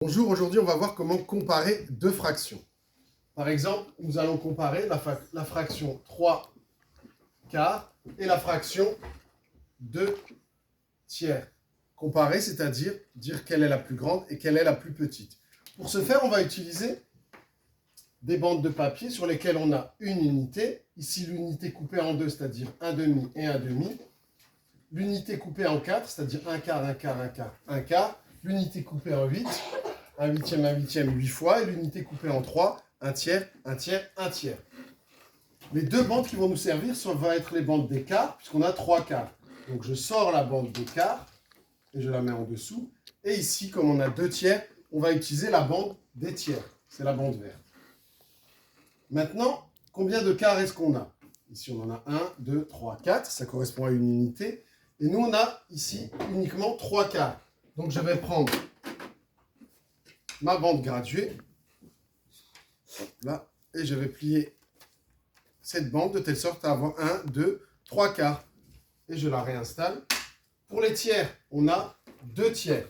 Bonjour, aujourd'hui on va voir comment comparer deux fractions. Par exemple, nous allons comparer la fraction 3 quarts et la fraction 2 tiers. Comparer, c'est-à-dire dire quelle est la plus grande et quelle est la plus petite. Pour ce faire, on va utiliser des bandes de papier sur lesquelles on a une unité. Ici, l'unité coupée en deux, c'est-à-dire un demi et un demi. L'unité coupée en 4, c'est-à-dire un quart, un quart, un quart, un quart. L'unité coupée en 8. Un huitième, 8 fois, et l'unité coupée en 3, un tiers, un tiers, un tiers. Les deux bandes qui vont nous servir vont être les bandes des quarts, puisqu'on a 3 quarts. Donc je sors la bande des quarts, et je la mets en dessous. Et ici, comme on a 2 tiers, on va utiliser la bande des tiers. C'est la bande verte. Maintenant, combien de quarts est-ce qu'on a? Ici, on en a 1, 2, 3, 4. Ça correspond à une unité. Et nous, on a ici uniquement 3 quarts. Donc je vais prendre ma bande graduée, là, et je vais plier cette bande de telle sorte à avoir 1, 2, 3 quarts. Et je la réinstalle. Pour les tiers, on a 2 tiers.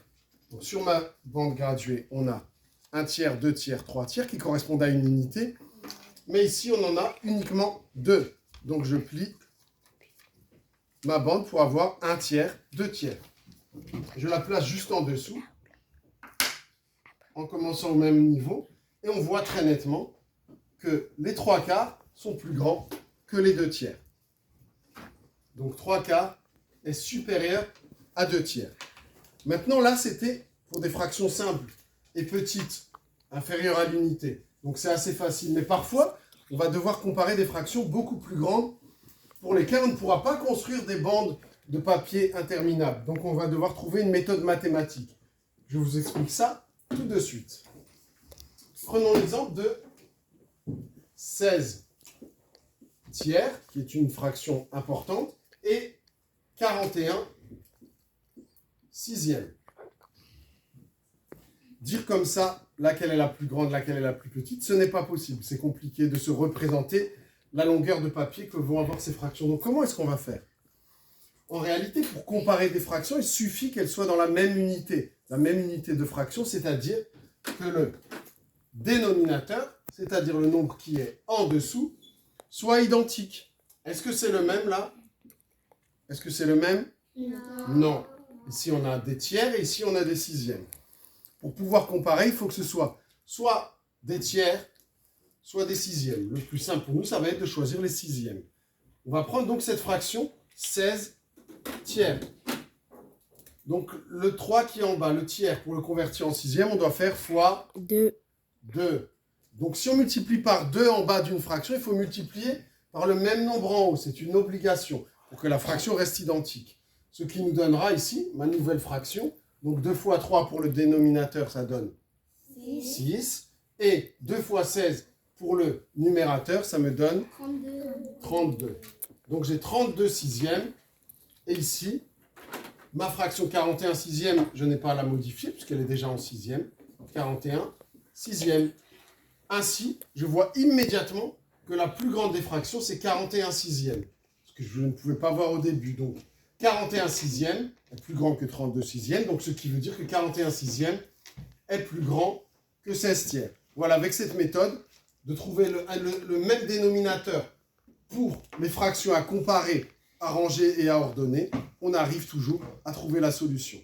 Donc, sur ma bande graduée, on a 1 tiers, 2 tiers, 3 tiers qui correspondent à une unité. Mais ici, on en a uniquement 2. Donc, je plie ma bande pour avoir 1 tiers, 2 tiers. Je la place juste en dessous, en commençant au même niveau, et on voit très nettement que les 3 quarts sont plus grands que les 2 tiers. Donc 3 quarts est supérieur à 2 tiers. Maintenant là, c'était pour des fractions simples et petites, inférieures à l'unité. Donc c'est assez facile. Mais parfois, on va devoir comparer des fractions beaucoup plus grandes pour lesquelles on ne pourra pas construire des bandes de papier interminables. Donc on va devoir trouver une méthode mathématique. Je vous explique ça tout de suite. Prenons l'exemple de 16 tiers, qui est une fraction importante, et 41 sixièmes. Dire comme ça, laquelle est la plus grande, laquelle est la plus petite, ce n'est pas possible. C'est compliqué de se représenter la longueur de papier que vont avoir ces fractions. Donc comment est-ce qu'on va faire? En réalité, pour comparer des fractions, il suffit qu'elles soient dans la même unité de fraction, c'est-à-dire que le dénominateur, c'est-à-dire le nombre qui est en dessous, soit identique. Est-ce que c'est le même là? Est-ce que c'est le même? Non. Ici, on a des tiers et ici, on a des sixièmes. Pour pouvoir comparer, il faut que ce soit des tiers, soit des sixièmes. Le plus simple pour nous, ça va être de choisir les sixièmes. On va prendre donc cette fraction 16 tiers. Donc, le 3 qui est en bas, le tiers, pour le convertir en sixième, on doit faire fois 2. Donc, si on multiplie par 2 en bas d'une fraction, il faut multiplier par le même nombre en haut. C'est une obligation pour que la fraction reste identique. Ce qui nous donnera ici ma nouvelle fraction. Donc, 2 fois 3 pour le dénominateur, ça donne 6. Et 2 fois 16 pour le numérateur, ça me donne 32. Donc, j'ai 32 sixièmes. Et ici, ma fraction 41 sixième, je n'ai pas à la modifier puisqu'elle est déjà en sixième. 41 sixième. Ainsi, je vois immédiatement que la plus grande des fractions, c'est 41 sixième. Ce que je ne pouvais pas voir au début. Donc, 41 sixième est plus grand que 32 sixième. Donc, ce qui veut dire que 41 sixième est plus grand que 16 tiers. Voilà, avec cette méthode, de trouver le même dénominateur pour les fractions à comparer, à ranger et à ordonner, on arrive toujours à trouver la solution.